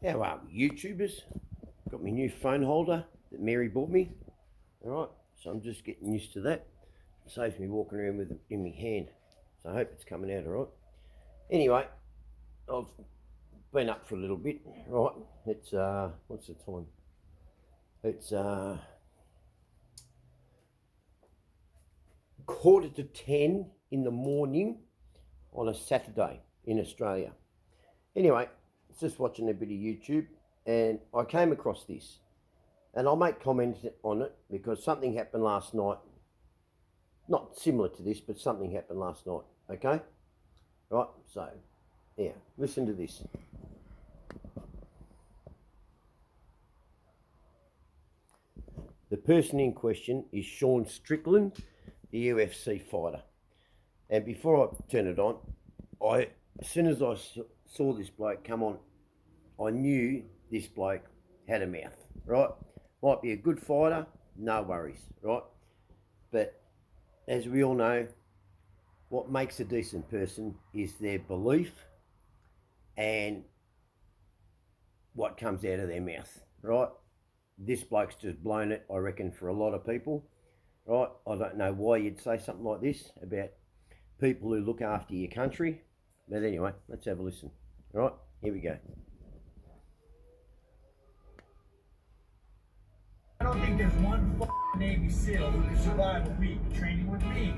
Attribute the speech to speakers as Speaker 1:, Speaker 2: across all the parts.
Speaker 1: How are we, YouTubers? Got my new phone holder that Mary bought me. Alright, so I'm just getting used to that. It saves me walking around with it in my hand. So I hope it's coming out alright. Anyway, I've been up for a little bit. Right, it's what's the time? It's 9:45 in the morning on a Saturday in Australia. Anyway, just watching a bit of YouTube and I came across this, and I'll make comments on it because something happened last night, not similar to this, but something happened last night. Okay, right, so yeah, listen to this. The person in question is Sean Strickland, the UFC fighter. And before I turn it on, as soon as I saw this bloke come on, I knew this bloke had a mouth, right? Might be a good fighter, no worries, right? But as we all know, what makes a decent person is their belief and what comes out of their mouth, right? This bloke's just blown it, I reckon, for a lot of people, right? I don't know why you'd say something like this about people who look after your country. But anyway, let's have a listen. All right, here we go.
Speaker 2: I don't think there's one Navy SEAL who can survive a week training with me.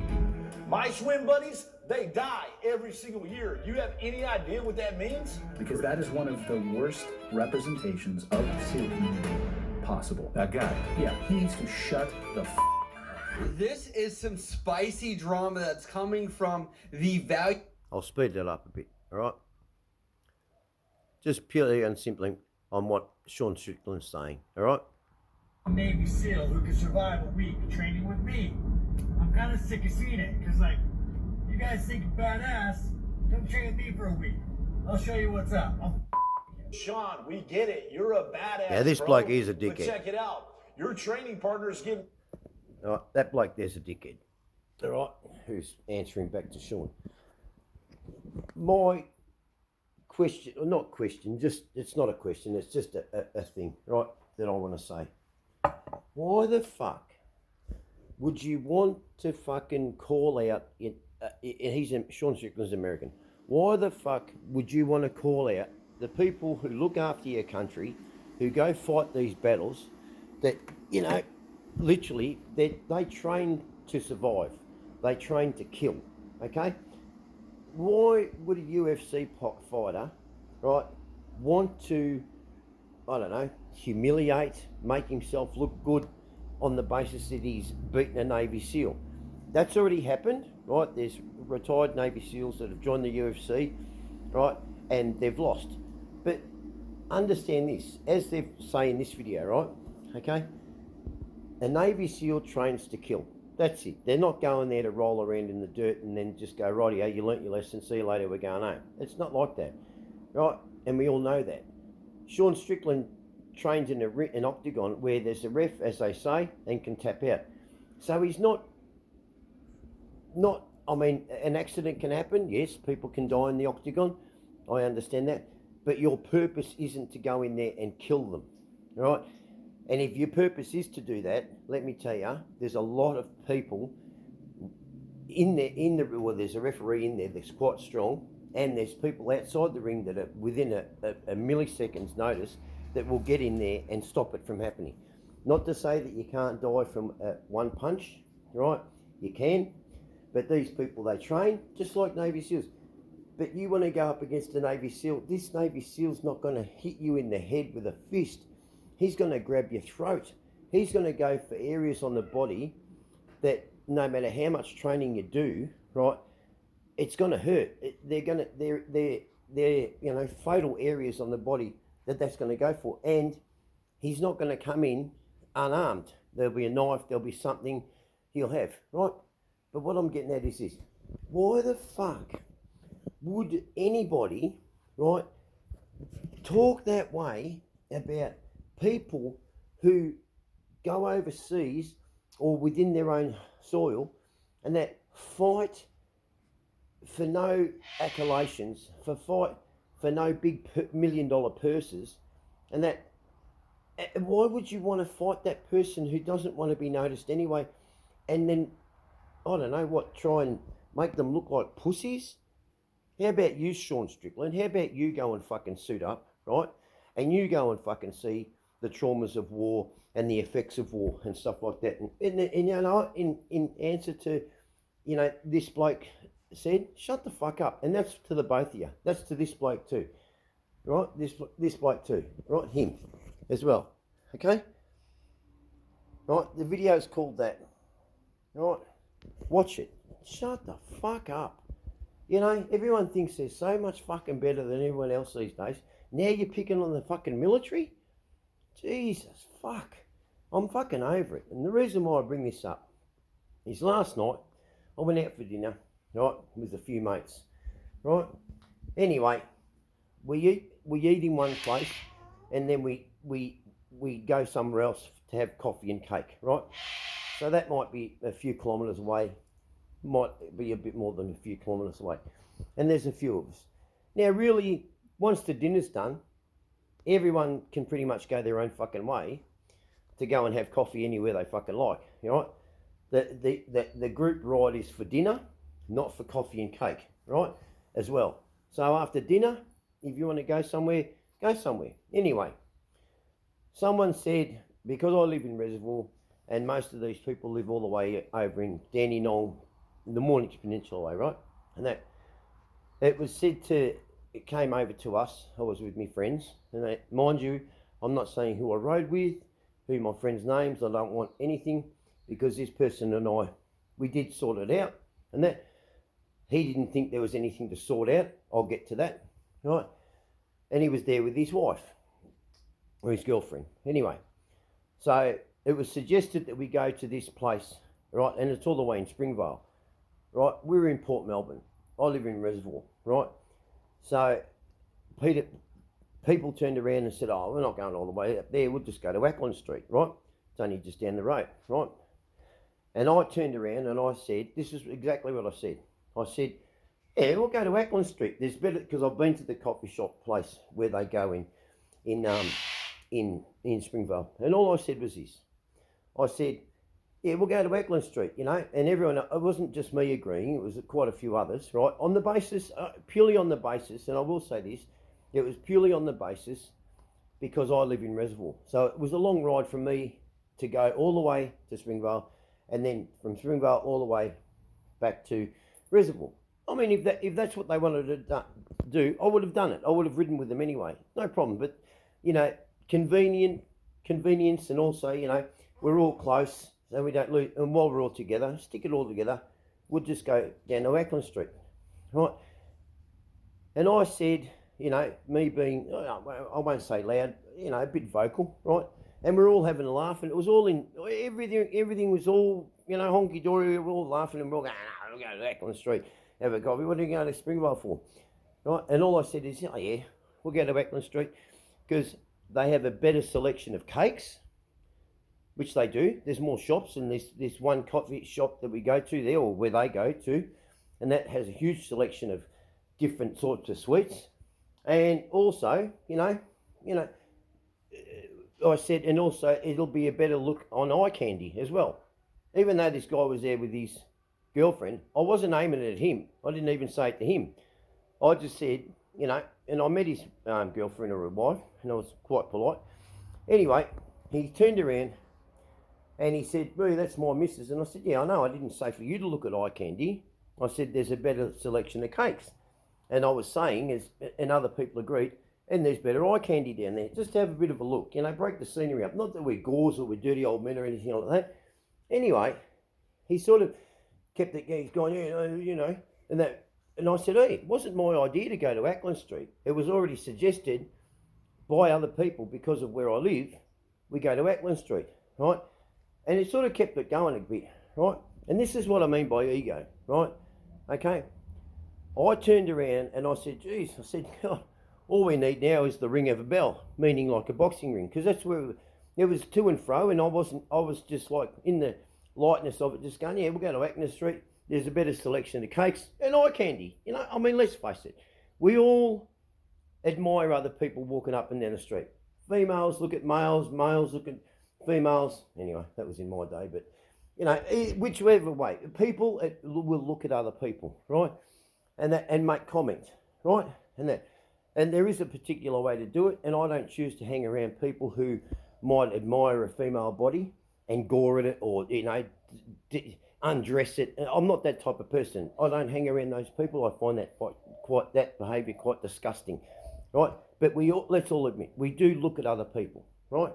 Speaker 3: My swim buddies, they die every single year. You have any idea what that means?
Speaker 4: Because that is one of the worst representations of the SEAL community possible.
Speaker 5: That guy.
Speaker 4: Yeah, he needs to shut the
Speaker 6: This is some spicy drama that's coming from the value.
Speaker 1: I'll speed that up a bit, all right? Just purely and simply on what Sean Strickland's saying, all right?
Speaker 2: Navy SEAL who can survive a week training with me. I'm kind of sick of seeing it because, like, you guys think you're badass, come train with me for a week. I'll show you what's up.
Speaker 3: Sean, we get it. You're a badass.
Speaker 1: Yeah, this
Speaker 3: bro.
Speaker 1: bloke is a
Speaker 3: But
Speaker 1: dickhead.
Speaker 3: check it out. Your training partner's giving.
Speaker 1: All right, that bloke there's a dickhead, all right, who's answering back to Sean. My question, or not question, just, it's not a question, it's just a thing, right, that I want to say. Why the fuck would you want to fucking call out, Sean Strickland's American, why the fuck would you want to call out the people who look after your country, who go fight these battles, that, you know, literally, they train to survive. They train to kill, okay? Why would a UFC fighter, right, want to, I don't know, humiliate, make himself look good on the basis that he's beaten a Navy SEAL? That's already happened, right? There's retired Navy SEALs that have joined the UFC, right, and they've lost. But understand this, as they say in this video, right, okay? A Navy SEAL trains to kill. That's it. They're not going there to roll around in the dirt and then just go, rightio, you learnt your lesson, see you later, we're going home. It's not like that, right? And we all know that. Sean Strickland trains in an octagon where there's a ref, as they say, and can tap out. So he's not, I mean, an accident can happen. Yes, people can die in the octagon. I understand that. But your purpose isn't to go in there and kill them, right? And if your purpose is to do that, let me tell you, there's a lot of people in there, well, there's a referee in there that's quite strong, and there's people outside the ring that are within a millisecond's notice that will get in there and stop it from happening. Not to say that you can't die from one punch, right? You can, but these people, they train just like Navy SEALs. But you want to go up against a Navy SEAL, this Navy SEAL's not going to hit you in the head with a fist. He's going to grab your throat. He's going to go for areas on the body that no matter how much training you do, right, it's going to hurt. They're you know, fatal areas on the body that's going to go for. And he's not going to come in unarmed. There'll be a knife, there'll be something he'll have, right? But what I'm getting at is this. Why the fuck would anybody, right, talk that way about people who go overseas or within their own soil and that fight for no accolades, fight for no big $1 million purses, And that, why would you want to fight that person who doesn't want to be noticed anyway? And then, I don't know what, try and make them look like pussies? How about you, Sean Strickland? How about you go and fucking suit up, right? And you go and fucking see the traumas of war and the effects of war and stuff like that. And you know, in answer to, you know, this bloke said, shut the fuck up. And that's to the both of you. That's to this bloke too, right? This bloke too, right? Him as well, okay? Right, the video's called that, right? Watch it. Shut the fuck up. You know, everyone thinks they're so much fucking better than everyone else these days. Now you're picking on the fucking military? Jesus, fuck. I'm fucking over it. And the reason why I bring this up is last night I went out for dinner, right, with a few mates, right? Anyway, we eat in one place and then we go somewhere else to have coffee and cake, right? So that might be a few kilometres away. Might be a bit more than a few kilometres away. And there's a few of us. Now really, once the dinner's done, everyone can pretty much go their own fucking way to go and have coffee anywhere they fucking like, right? The group ride is for dinner, not for coffee and cake, right? As well. So after dinner, if you want to go somewhere, go somewhere. Anyway, someone said, because I live in Reservoir, and most of these people live all the way over in Dandenong, the Mornington Peninsula way, right? And that, it was said to, it came over to us, I was with my friends, and they, mind you, I'm not saying who I rode with, who my friends' names, I don't want anything, because this person and I, we did sort it out, and that, he didn't think there was anything to sort out, I'll get to that, right? And he was there with his wife, or his girlfriend, anyway. So, it was suggested that we go to this place, right, and it's all the way in Springvale, right? We're in Port Melbourne, I live in Reservoir, right? So, people turned around and said, oh, we're not going all the way up there, we'll just go to Ackland Street, right? It's only just down the road, right? And I turned around and I said, this is exactly what I said. I said, yeah, we'll go to Ackland Street. There's better, because I've been to the coffee shop place where they go in Springvale. And all I said was this. I said, yeah, we'll go to Ackland Street, you know, and everyone, it wasn't just me agreeing, it was quite a few others, right? On the basis, purely on the basis, and I will say this, it was purely on the basis because I live in Reservoir. So it was a long ride for me to go all the way to Springvale and then from Springvale all the way back to Reservoir. I mean, if that's what they wanted to do, I would have done it. I would have ridden with them anyway, no problem. But, you know, convenience, and also, you know, we're all close, so we don't lose. And while we're all together, stick it all together, we'll just go down to Ackland Street, right? And I said, you know, me being, I won't say loud, you know, a bit vocal, right? And we're all having a laugh, and it was all in, everything was all, you know, honky-dory, we were all laughing, and we're all going, no, we'll go to Ackland Street, have a coffee, what are you going to Springvale for? Right? And all I said is, oh yeah, we'll go to Ackland Street, because they have a better selection of cakes, which they do. There's more shops, and there's one coffee shop that we go to there, or where they go to, and that has a huge selection of different sorts of sweets. And also, you know, I said, and also it'll be a better look on eye candy as well. Even though this guy was there with his girlfriend, I wasn't aiming it at him. I didn't even say it to him. I just said, you know, and I met his girlfriend or wife, and I was quite polite. Anyway, he turned around and he said, "Boo, that's my missus." And I said, "Yeah, I know, I didn't say for you to look at eye candy. I said there's a better selection of cakes." And I was saying, and other people agreed, and there's better eye candy down there. Just to have a bit of a look, you know, break the scenery up. Not that we're gores or we're dirty old men or anything like that. Anyway, he sort of kept it, he's going, yeah, you know, and that. And I said, hey, it wasn't my idea to go to Ackland Street. It was already suggested by other people because of where I live. We go to Ackland Street, right? And it sort of kept it going a bit, right? And this is what I mean by ego, right? Okay. I turned around and I said, geez, I said, God, all we need now is the ring of a bell, meaning like a boxing ring, because that's where it was to and fro, and I was just like in the lightness of it, just going, yeah, we'll go to Ackland Street. There's a better selection of cakes and eye candy. You know, I mean, let's face it. We all admire other people walking up and down the street. females look at males, males look at females. Anyway, that was in my day, but you know, whichever way, people will look at other people, right, and make comments, right, and there is a particular way to do it, and I don't choose to hang around people who might admire a female body and gore at it, or you know, undress it. I'm not that type of person. I don't hang around those people. I find that that behaviour quite disgusting, right? But let's all admit, we do look at other people, right?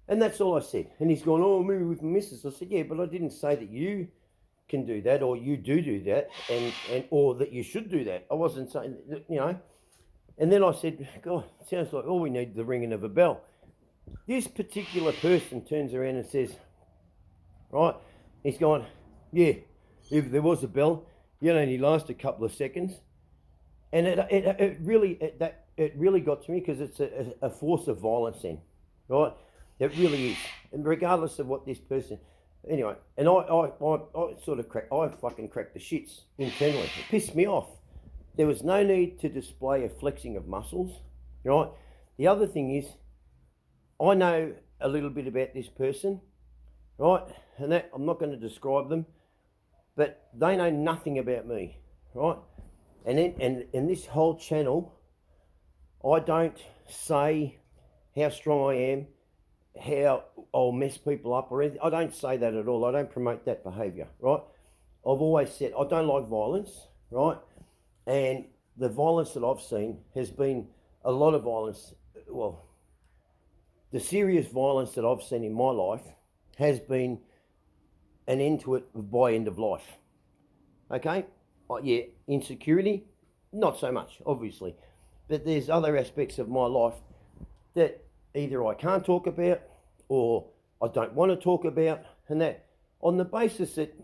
Speaker 1: And that's all I said. And he's gone, oh, maybe with my missus. I said, yeah, but I didn't say that you can do that, or you do that, and or that you should do that. I wasn't saying, you know. And then I said, God, it sounds like all we need is the ringing of a bell. This particular person turns around and says, right, he's gone, yeah, if there was a bell, you'd only last a couple of seconds. And it really got to me, because it's a force of violence then, right? It really is. And regardless of what this person, anyway, and I sort of fucking cracked the shits internally. It pissed me off. There was no need to display a flexing of muscles, right? The other thing is, I know a little bit about this person, right? And that, I'm not going to describe them, but they know nothing about me, right? And in this whole channel, I don't say how strong I am, how I'll mess people up or anything. I don't say that at all. I don't promote that behaviour, right? I've always said I don't like violence, right? And the violence that I've seen has been a lot of violence. Well, the serious violence that I've seen in my life has been an end to it by end of life. Okay? Yeah, insecurity, not so much, obviously. But there's other aspects of my life that either I can't talk about or I don't want to talk about, and that on the basis that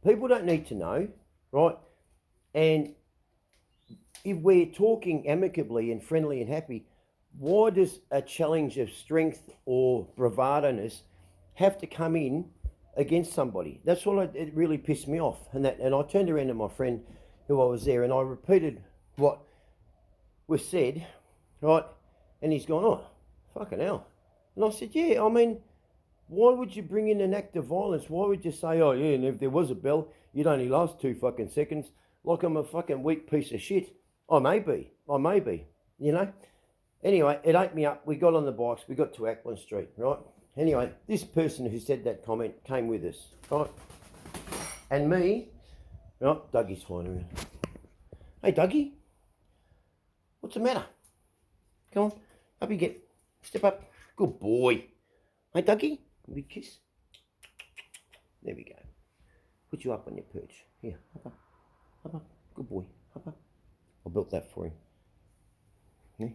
Speaker 1: people don't need to know, right? And if we're talking amicably and friendly and happy, why does a challenge of strength or bravado-ness have to come in against somebody? That's what it really pissed me off. And I turned around to my friend who I was there, and I repeated what was said, right? And he's gone, oh, fucking hell. And I said, yeah, I mean, why would you bring in an act of violence? Why would you say, oh yeah, and if there was a bell, you'd only last 2 fucking seconds, like I'm a fucking weak piece of shit? I may be, you know? Anyway, it ate me up. We got on the bikes, we got to Ackland Street, right? Anyway, this person who said that comment came with us, right? And me, right, Dougie's flying around. Hey, Dougie, what's the matter? Come on, up you get. Step up. Good boy. Hey, Dougie, a big kiss. There we go. Put you up on your perch. Here, hop up. Hop up. Good boy. Hop up. I built that for him. Yeah.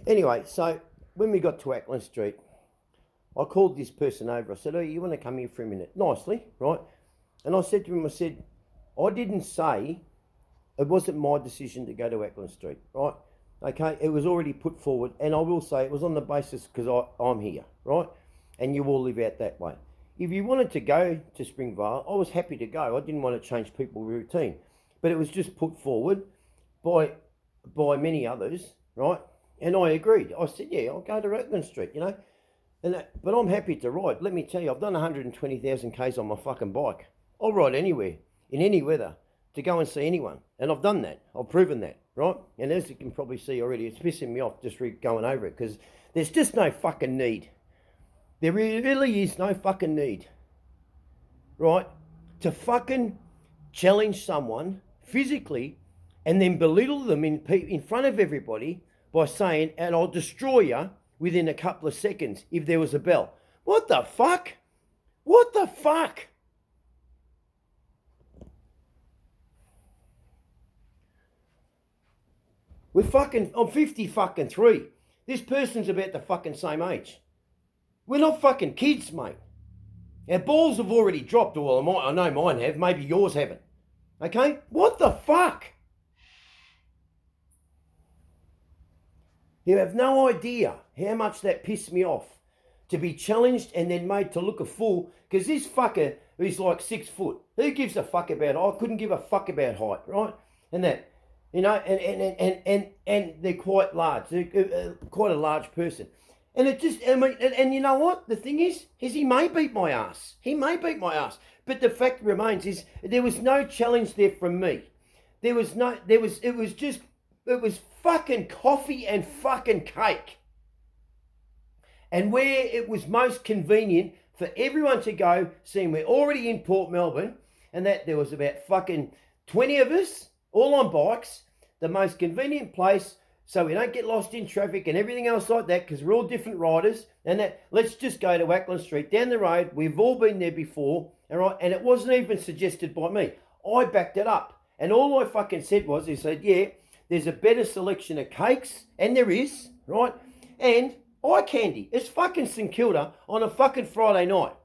Speaker 1: Anyway, so when we got to Ackland Street, I called this person over. I said, oh, you want to come here for a minute? Nicely, right? And I said to him, I didn't say it wasn't my decision to go to Ackland Street, right? Okay, it was already put forward, and I will say it was on the basis because I'm here, right? And you all live out that way. If you wanted to go to Springvale, I was happy to go. I didn't want to change people's routine. But it was just put forward by many others, right? And I agreed. I said, yeah, I'll go to Ackland Street, you know? But I'm happy to ride. Let me tell you, I've done 120,000 Ks on my fucking bike. I'll ride anywhere, in any weather, to go and see anyone. And I've done that. I've proven that, right? And as you can probably see already, it's pissing me off just going over it, because there's just no fucking need. There really is no fucking need, right? To fucking challenge someone physically and then belittle them in front of everybody by saying, and I'll destroy you within a couple of seconds if there was a bell. What the fuck? What the fuck? I'm 50 fucking 3. This person's about the fucking same age. We're not fucking kids, mate. Our balls have already dropped. Well, I know mine have. Maybe yours haven't. Okay? What the fuck? You have no idea how much that pissed me off. To be challenged and then made to look a fool. Because this fucker is like 6 foot. Who gives a fuck about height? I couldn't give a fuck about height, right? And that. You know, and they're quite large. They're quite a large person. And it just, I mean, and you know what? The thing is he may beat my ass. He may beat my ass. But the fact remains is there was no challenge there from me. It was fucking coffee and fucking cake. And where it was most convenient for everyone to go, seeing we're already in Port Melbourne, and that there was about fucking 20 of us, all on bikes, the most convenient place, so we don't get lost in traffic and everything else like that, because we're all different riders, and that, let's just go to Ackland Street, down the road, we've all been there before, all right, and it wasn't even suggested by me. I backed it up, and all I fucking said was, he said, yeah, there's a better selection of cakes, and there is, right, and eye candy. It's fucking St Kilda on a fucking Friday night,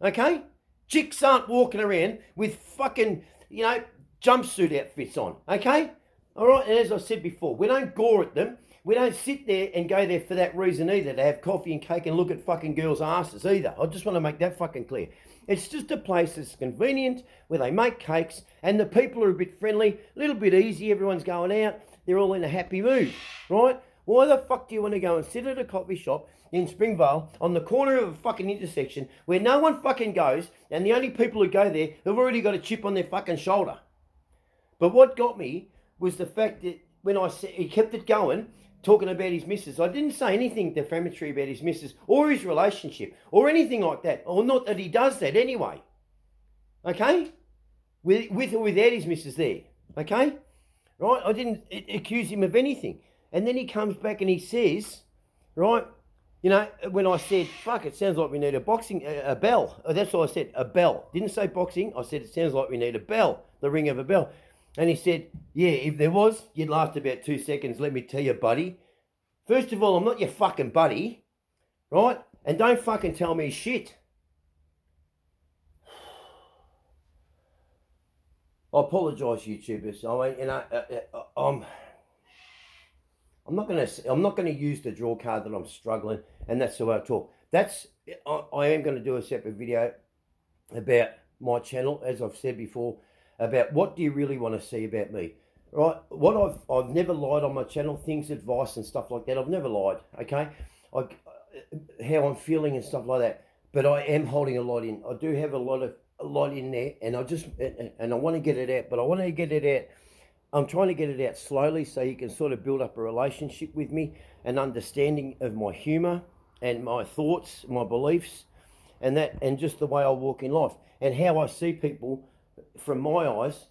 Speaker 1: okay? Chicks aren't walking around with fucking, you know, jumpsuit outfits on, okay? All right, and as I said before, we don't gore at them. We don't sit there and go there for that reason either, to have coffee and cake and look at fucking girls' asses either. I just want to make that fucking clear. It's just a place that's convenient, where they make cakes, and the people are a bit friendly, a little bit easy, everyone's going out, they're all in a happy mood, right? Why the fuck do you want to go and sit at a coffee shop in Springvale on the corner of a fucking intersection where no one fucking goes, and the only people who go there have already got a chip on their fucking shoulder? But what got me was the fact that when I said, he kept it going, talking about his missus. I didn't say anything defamatory about his missus or his relationship or anything like that. Or not that he does that anyway. Okay? With or without his missus there. Okay? Right? I didn't accuse him of anything. And then he comes back and he says, right, you know, when I said, fuck, it sounds like we need a bell. That's what I said, a bell. Didn't say boxing. I said, it sounds like we need a bell, the ring of a bell. And he said, yeah, if there was, you'd last about 2 seconds, let me tell you, buddy. First of all, I'm not your fucking buddy, right? And don't fucking tell me shit. I apologise, YouTubers. I mean, you know, I'm not gonna use the draw card that I'm struggling, and that's the way I talk. I am going to do a separate video about my channel, as I've said before, about what do you really want to see about me, right? What I've never lied on my channel, things, advice and stuff like that. I've never lied, okay? How I'm feeling and stuff like that. But I am holding a lot in. I do have a lot in there, and I want to get it out. But I want to get it out. I'm trying to get it out slowly so you can sort of build up a relationship with me, an understanding of my humour and my thoughts, my beliefs, and just the way I walk in life and how I see people from my eyes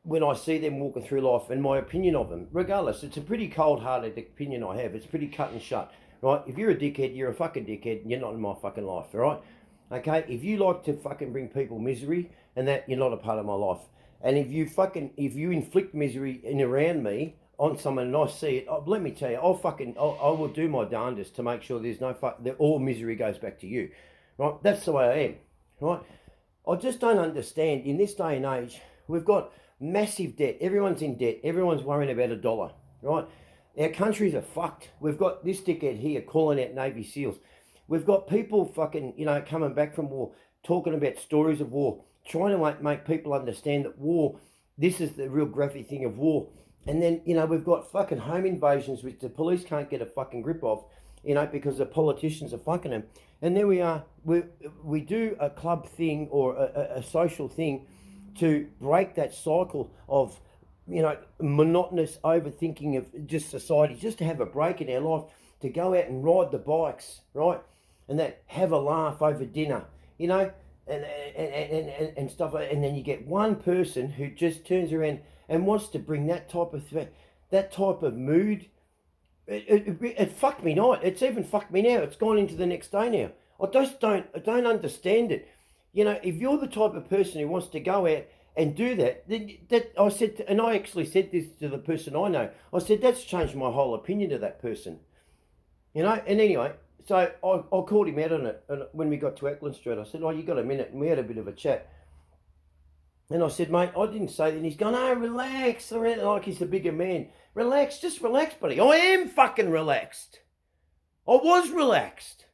Speaker 1: when I see them walking through life, and my opinion of them. Regardless, it's a pretty cold-hearted opinion I have. It's pretty cut and shut, right? If you're a dickhead, you're a fucking dickhead, and you're not in my fucking life, all right? Okay? If you like to fucking bring people misery, and that, you're not a part of my life. And if you inflict misery in around me on someone and I see it, let me tell you, I will do my darndest to make sure there's no that all misery goes back to you, right? That's the way I am, right? I just don't understand, in this day and age, we've got massive debt. Everyone's in debt. Everyone's worrying about $1, right? Our countries are fucked. We've got this dickhead here calling out Navy SEALs. We've got people fucking, you know, coming back from war, talking about stories of war, trying to make people understand that war, this is the real graphic thing of war. And then, you know, we've got fucking home invasions which the police can't get a fucking grip of, you know, because the politicians are fucking them. And there we are, we do a club thing or a social thing to break that cycle of, you know, monotonous overthinking of just society, just to have a break in our life, to go out and ride the bikes, right? And that, have a laugh over dinner, you know, and stuff like that. And then you get one person who just turns around and wants to bring that type of mood. It fucked me night. It's even fucked me now. It's gone into the next day now. I don't understand it. You know, if you're the type of person who wants to go out and do that, then I said, and I actually said this to the person I know. I said, that's changed my whole opinion of that person. You know, and anyway, so I called him out on it. And when we got to Ackland Street, I said, oh, you got a minute? And we had a bit of a chat. And I said, mate, I didn't say that. And he's going, oh, relax. Like he's the bigger man. Relax, just relax, buddy. I am fucking relaxed. I was relaxed.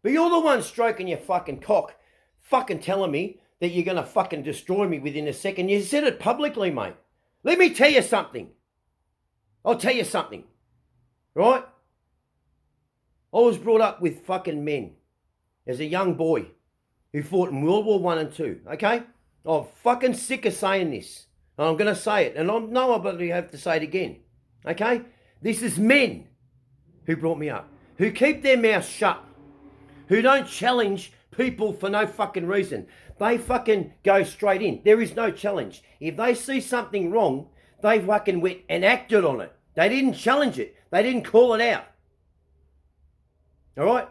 Speaker 1: But you're the one stroking your fucking cock, fucking telling me that you're going to fucking destroy me within a second. You said it publicly, mate. Let me tell you something. I'll tell you something. Right? I was brought up with fucking men as a young boy who fought in World War I and II, okay? I'm fucking sick of saying this. And I'm going to say it. And I know I probably have to say it again, okay? This is men who brought me up, who keep their mouths shut, who don't challenge people for no fucking reason. They fucking go straight in. There is no challenge. If they see something wrong, they fucking went and acted on it. They didn't challenge it. They didn't call it out. All right?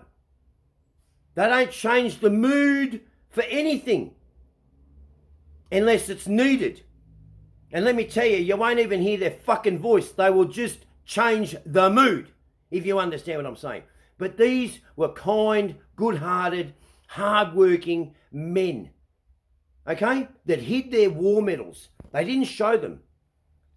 Speaker 1: They don't change the mood for anything unless it's needed. And let me tell you, you won't even hear their fucking voice. They will just change the mood, if you understand what I'm saying. But these were kind, good-hearted, hard-working men, okay, that hid their war medals. They didn't show them,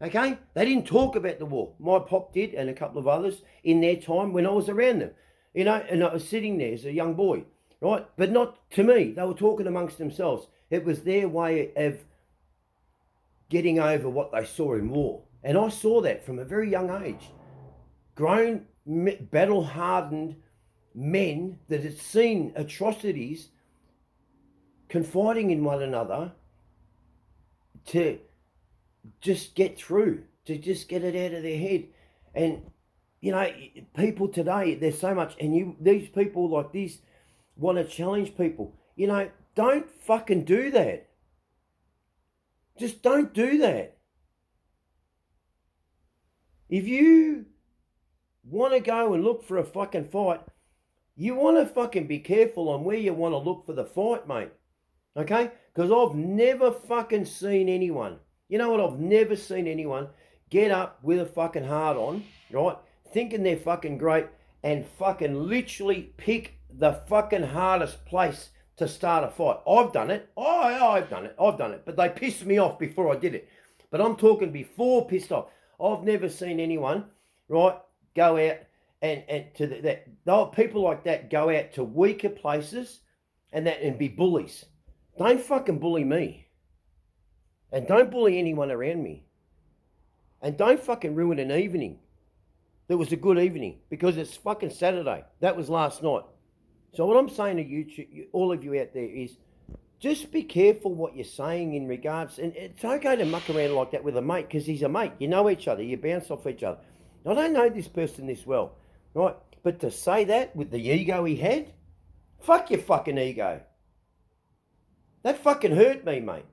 Speaker 1: okay? They didn't talk about the war. My pop did, and a couple of others in their time when I was around them, you know, and I was sitting there as a young boy, right? But not to me. They were talking amongst themselves. It was their way of getting over what they saw in war. And I saw that from a very young age. Grown, battle-hardened men that had seen atrocities confiding in one another to just get through, to just get it out of their head. And, you know, people today, there's so much, and these people like this want to challenge people. You know, don't fucking do that. Just don't do that. If you want to go and look for a fucking fight, you want to fucking be careful on where you want to look for the fight, mate. Okay? Because I've never fucking seen anyone, you know what, I've never seen anyone get up with a fucking hard on, right, thinking they're fucking great, and fucking literally pick the fucking hardest place to start a fight. I've done it. I've done it. But they pissed me off before I did it. But I'm talking before pissed off. I've never seen anyone, right, go out and to people like that go out to weaker places and be bullies. Don't fucking bully me. And don't bully anyone around me. And don't fucking ruin an evening that was a good evening, because it's fucking Saturday. That was last night. So what I'm saying to you, all of you out there, is just be careful what you're saying in regards, and it's okay to muck around like that with a mate, because he's a mate. You know each other. You bounce off each other. I don't know this person this well, right? But to say that with the ego he had, fuck your fucking ego. That fucking hurt me, mate.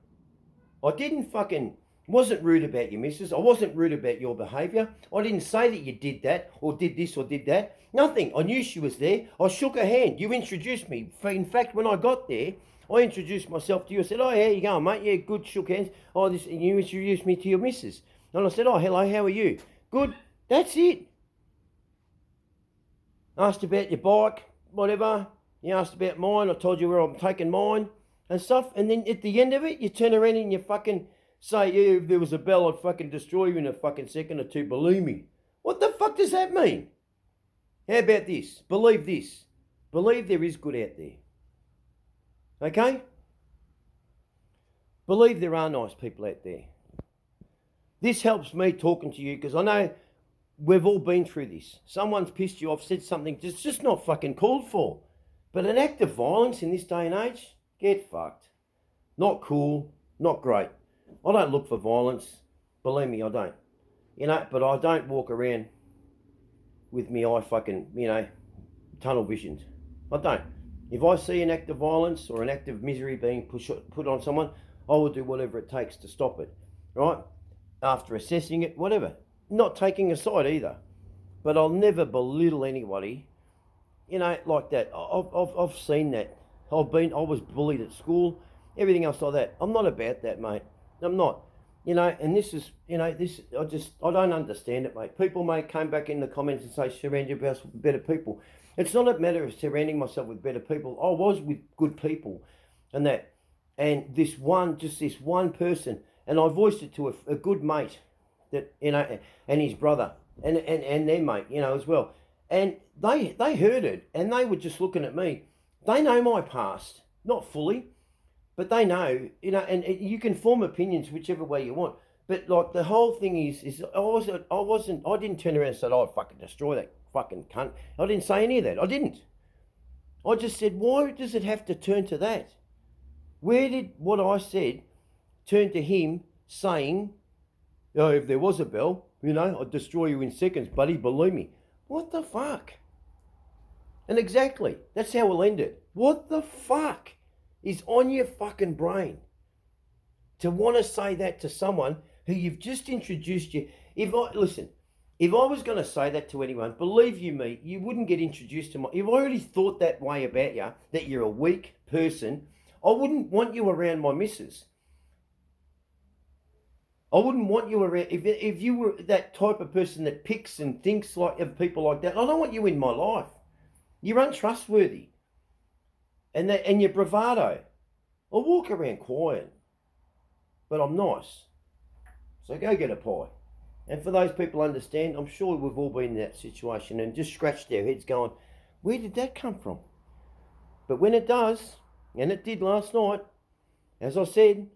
Speaker 1: I wasn't rude about your missus. I wasn't rude about your behaviour. I didn't say that you did that or did this or did that. Nothing. I knew she was there. I shook her hand. You introduced me. In fact, when I got there, I introduced myself to you. I said, oh, how you going, mate? Yeah, good. Shook hands. Oh, and you introduced me to your missus. And I said, oh, hello, how are you? Good. That's it. Asked about your bike, whatever. You asked about mine. I told you where I'm taking mine and stuff. And then at the end of it, you turn around and you fucking say, yeah, if there was a bell, I'd fucking destroy you in a fucking second or two. Believe me. What the fuck does that mean? How about this? Believe this. Believe there is good out there. Okay? Believe there are nice people out there. This helps me talking to you, because I know we've all been through this. Someone's pissed you off, said something that's just not fucking called for. But an act of violence in this day and age, get fucked. Not cool, not great. I don't look for violence. Believe me, I don't. You know, but I don't walk around with me eye fucking, you know, tunnel visions. I don't. If I see an act of violence or an act of misery being put on someone, I will do whatever it takes to stop it, right? After assessing it, whatever. Not taking a side either. But I'll never belittle anybody, you know, like that. I've seen that. I was bullied at school, everything else like that. I'm not about that, mate. I'm not. You know, and this is, you know, I don't understand it, mate. People may come back in the comments and say, surround yourself with better people. It's not a matter of surrounding myself with better people. I was with good people and that. And this one person, and I voiced it to a good mate, that, you know, and his brother, and their mate, you know, as well. And they heard it, and they were just looking at me. They know my past, not fully, but they know, you know, and you can form opinions whichever way you want. But like the whole thing is I didn't turn around and say, "Oh, I'd fucking destroy that fucking cunt." I didn't say any of that. I didn't. I just said, why does it have to turn to that? Where did what I said turn to him saying, "Oh, if there was a bell, I'd destroy you in seconds, buddy, believe me." What the fuck? And exactly, that's how we'll end it. What the fuck is on your fucking brain to want to say that to someone who you've just introduced you? If I was going to say that to anyone, believe you me, you wouldn't get introduced to if I already thought that way about you, that you're a weak person, I wouldn't want you around my missus. I wouldn't want you around, if you were that type of person that picks and thinks like of people like that, I don't want you in my life. You're untrustworthy. And you're bravado. I walk around quiet, but I'm nice. So go get a pie. And for those people understand, I'm sure we've all been in that situation and just scratched their heads going, where did that come from? But when it does, and it did last night, as I said,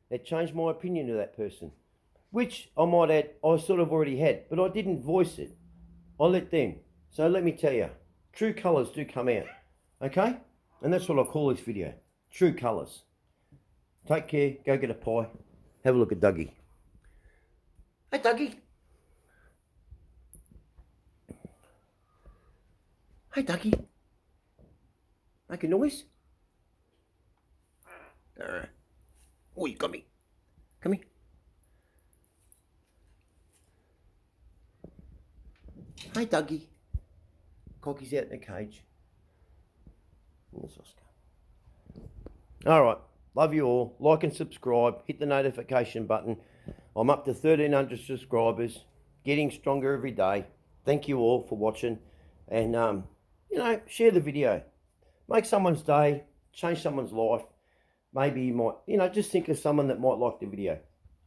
Speaker 1: it changed my opinion of that person. Which I might add, I sort of already had, but I didn't voice it. I let them. So let me tell you, true colours do come out. Okay? And that's what I call this video. True colours. Take care, go get a pie. Have a look at Dougie. Hey Dougie. Hey Dougie. Make a noise. Oh, you got me. Come here. Hey Dougie. Cocky's out in the cage. Where's Oscar? Alright. Love you all. Like and subscribe. Hit the notification button. I'm up to 1,300 subscribers. Getting stronger every day. Thank you all for watching. And, share the video. Make someone's day. Change someone's life. Maybe you might, just think of someone that might like the video.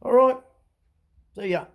Speaker 1: Alright. See ya.